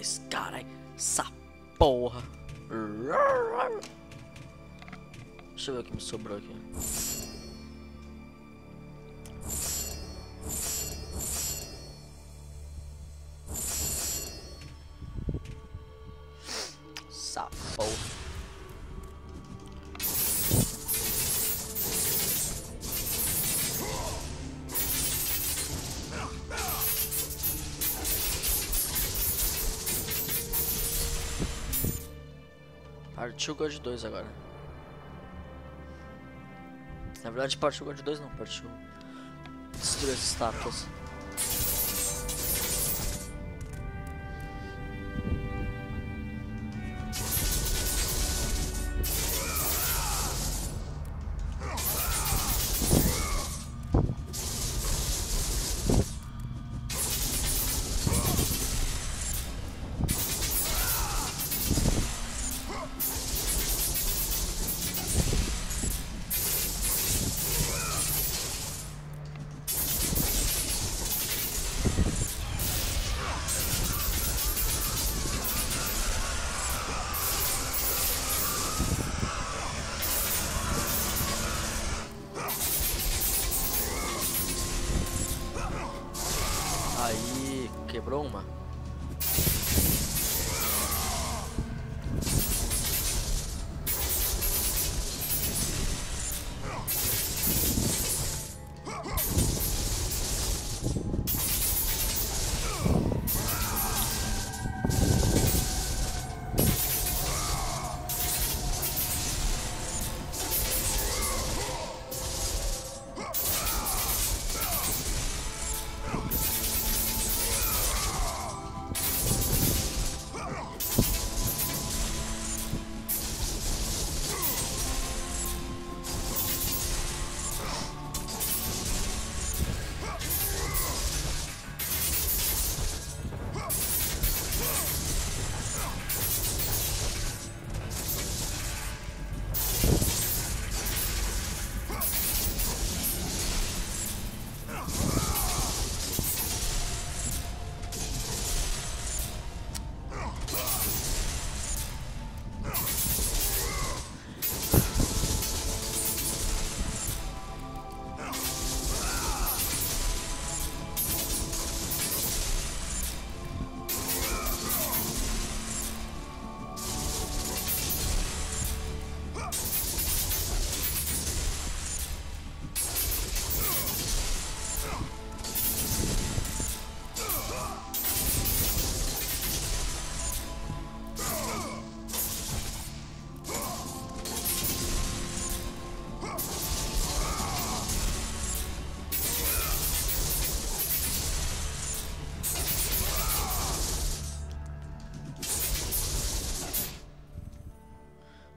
mais, caralho. Essa porra. Deixa eu ver o que me sobrou aqui. Essa porra. Partiu God 2 agora. Na verdade partiu God 2 não, partiu destruir as estátuas. Aí, quebrou uma.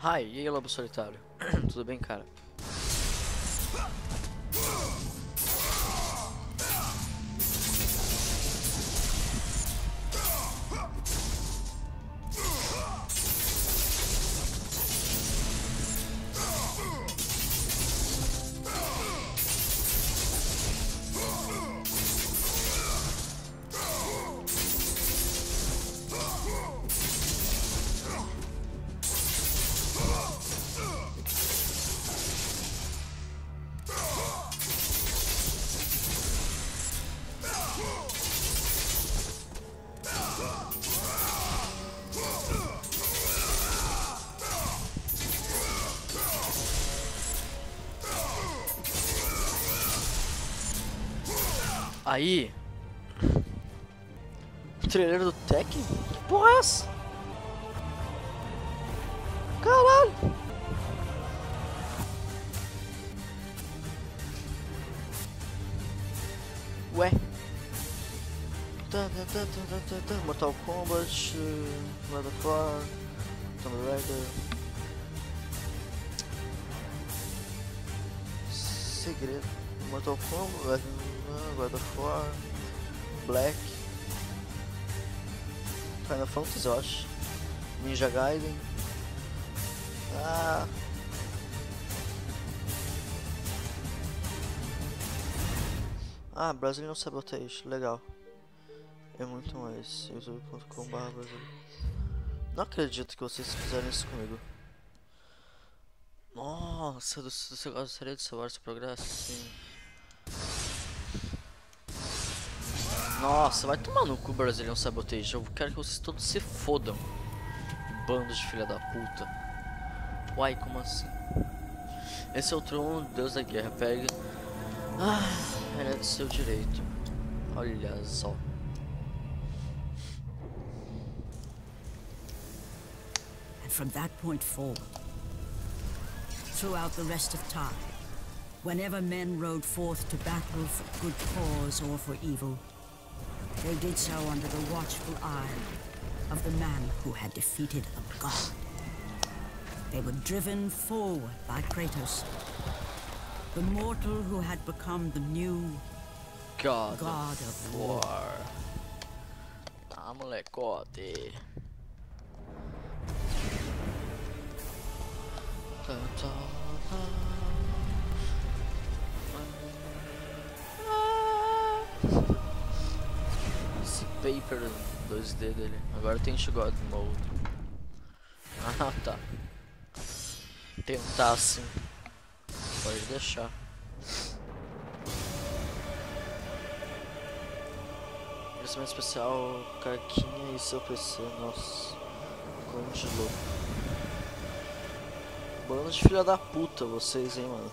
Hi, e aí, lobo solitário? Tudo bem, cara? Aí, o trailer do Tekken? Que porra é essa? Caralho! Ué? Mortal Kombat, God of War, Tomb Raider. Segredo. Mortal Kombat, God of War, Black, Final Fantasy, eu acho. Ninja Gaiden. Brazilian Sabotage, legal. É muito mais. youtube.com/Brasil. Não acredito que vocês fizeram isso comigo. Nossa, você gostaria de salvar seu progresso? Sim. Nossa, vai tomar no cu, Brazilian Sabotage. Eu quero que vocês todos se fodam. Bandos de filha da puta. Uai, como assim? Esse é o trono, Deus da guerra. Pega. Ah, era do seu direito. Olha só. And from that point forward, throughout the rest of time, whenever men rode forth to battle for good cause or for evil, they did so under the watchful eye of the man who had defeated a god. They were driven forward by Kratos, the mortal who had become the new God of War. Ah, molecote. Esse paper 2D dele. Agora tem God Mode. Ah, tá. Tentar assim. Pode deixar. Versão especial, Caquinha e seu PC. Nossa. Como de louco. Bando de filha da puta vocês, hein, mano.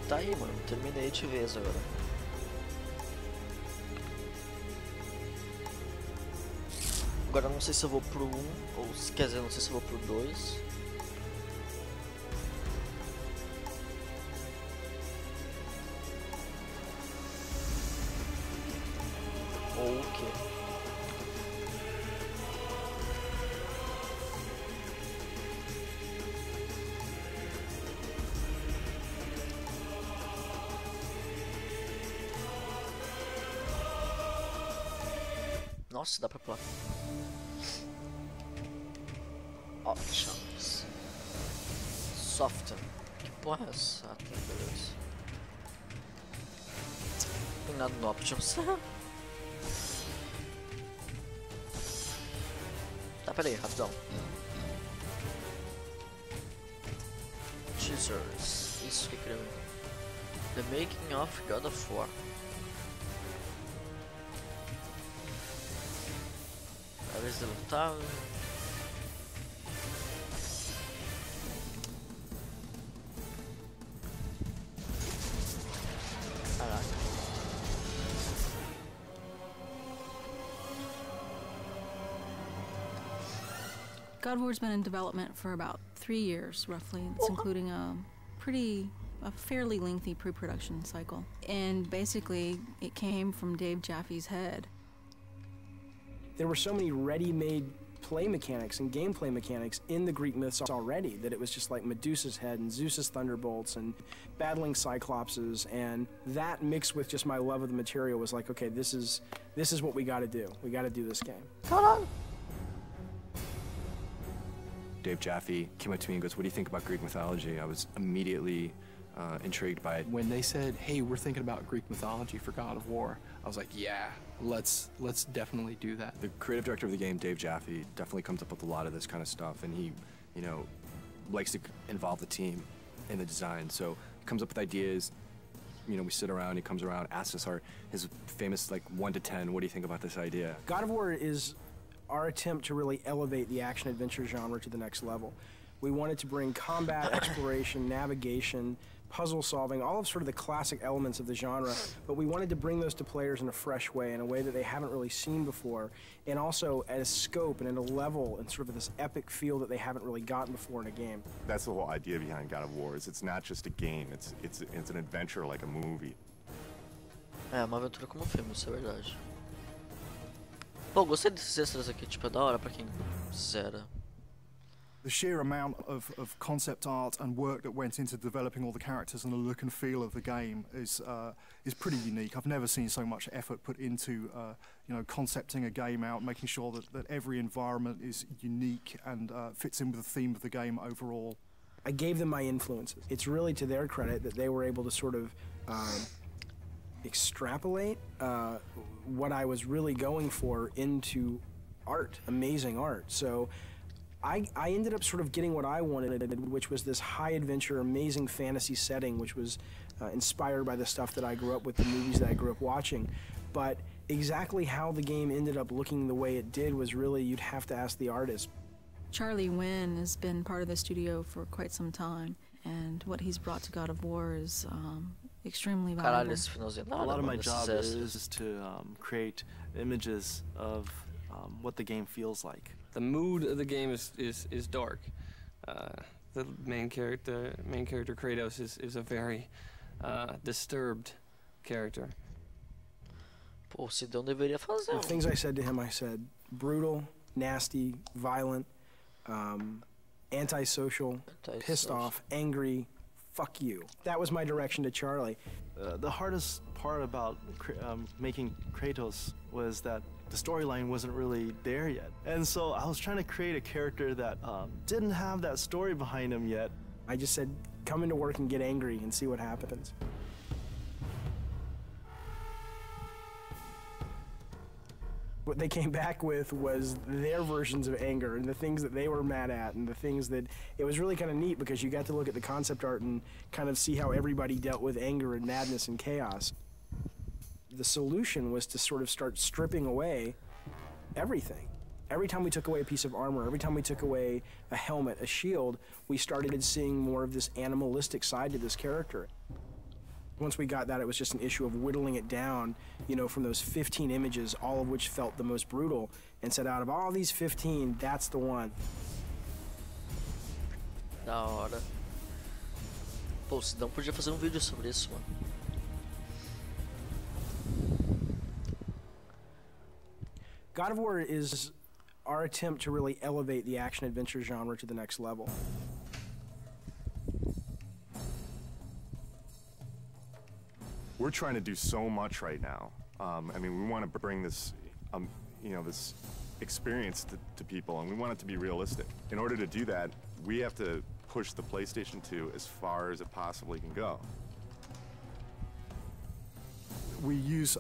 Tá aí, mano. Terminei de vez agora. Agora não sei se eu vou pro 1, ou quer dizer, não sei se eu vou pro 2. Ou o quê? Nossa, dá pra pular. Options. Soften. Que porra é essa? Ah, tá, beleza. Não tem nada no Options. Tá, pera aí, rapidão. Teasers. Isso que eu queria ver. The Making of God of War. Talvez derrotar. Caraca. God of War's been in development for about 3 years, roughly. It's including a fairly lengthy pre-production cycle. And basically, it came from Dave Jaffe's head. There were so many ready-made play mechanics and gameplay mechanics in the Greek myths already that it was just like Medusa's head and Zeus's thunderbolts and battling cyclopses, and that mixed with just my love of the material was like, okay, this is what we got to do. We got to do this game. Dave Jaffe came up to me and goes, "What do you think about Greek mythology?" I was immediately intrigued by it. When they said, "Hey, we're thinking about Greek mythology for God of War," I was like, "Yeah, let's definitely do that." The creative director of the game, Dave Jaffe, definitely comes up with a lot of this kind of stuff, and he, you know, likes to involve the team in the design. So he comes up with ideas. You know, we sit around, he comes around, asks us his famous, like, 1 to 10, what do you think about this idea? God of War is our attempt to really elevate the action-adventure genre to the next level. We wanted to bring combat, exploration, navigation, puzzle solving, all of sort of the classic elements of the genre, but we wanted to bring those to players in a fresh way, in a way that they haven't really seen before, and also at a scope and at a level and sort of this epic feel that they haven't really gotten before in a game. That's the whole idea behind God of War, is it's not just a game, it's an adventure like a movie. É, uma aventura como um filme, isso é verdade. Pô, gostei desses extras aqui, tipo, é da hora pra quem zera. The sheer amount of concept art and work that went into developing all the characters and the look and feel of the game is pretty unique. I've never seen so much effort put into you know, concepting a game out, making sure that every environment is unique and fits in with the theme of the game overall. I gave them my influences. It's really to their credit that they were able to sort of extrapolate what I was really going for into art, amazing art. So I ended up sort of getting what I wanted, which was this high adventure, amazing fantasy setting, which was inspired by the stuff that I grew up with, the movies that I grew up watching. But exactly how the game ended up looking the way it did was really, you'd have to ask the artist. Charlie Wynn has been part of the studio for quite some time, and what he's brought to God of War is extremely valuable. Caralho, esse finalzinho A lot of my mano, job esses is to create images of what the game feels like. The mood of the game is dark. The main character Kratos is a very disturbed character. Pô, o Sidão deveria fazer. The things I said to him, I said brutal, nasty, violent, antisocial, pissed off, angry, fuck you. That was my direction to Charlie. The hardest part about making Kratos was that the storyline wasn't really there yet. And so I was trying to create a character that didn't have that story behind him yet. I just said, come into work and get angry and see what happens. What they came back with was their versions of anger and the things that they were mad at and the things that, it was really kind of neat because you got to look at the concept art and kind of see how everybody dealt with anger and madness and chaos. The solution was to sort of start stripping away everything. Every time we took away a piece of armor, every time we took away a helmet, a shield, we started seeing more of this animalistic side to this character. Once we got that, it was just an issue of whittling it down, you know, from those 15 images, all of which felt the most brutal, and said out of all these 15, that's the one. Da hora. Pô, o Sidão podia fazer vídeo sobre isso, mano. God of War is our attempt to really elevate the action-adventure genre to the next level. We're trying to do so much right now. I mean, we want to bring this, you know, this experience to people, and we want it to be realistic. In order to do that, we have to push the PlayStation 2 as far as it possibly can go. We use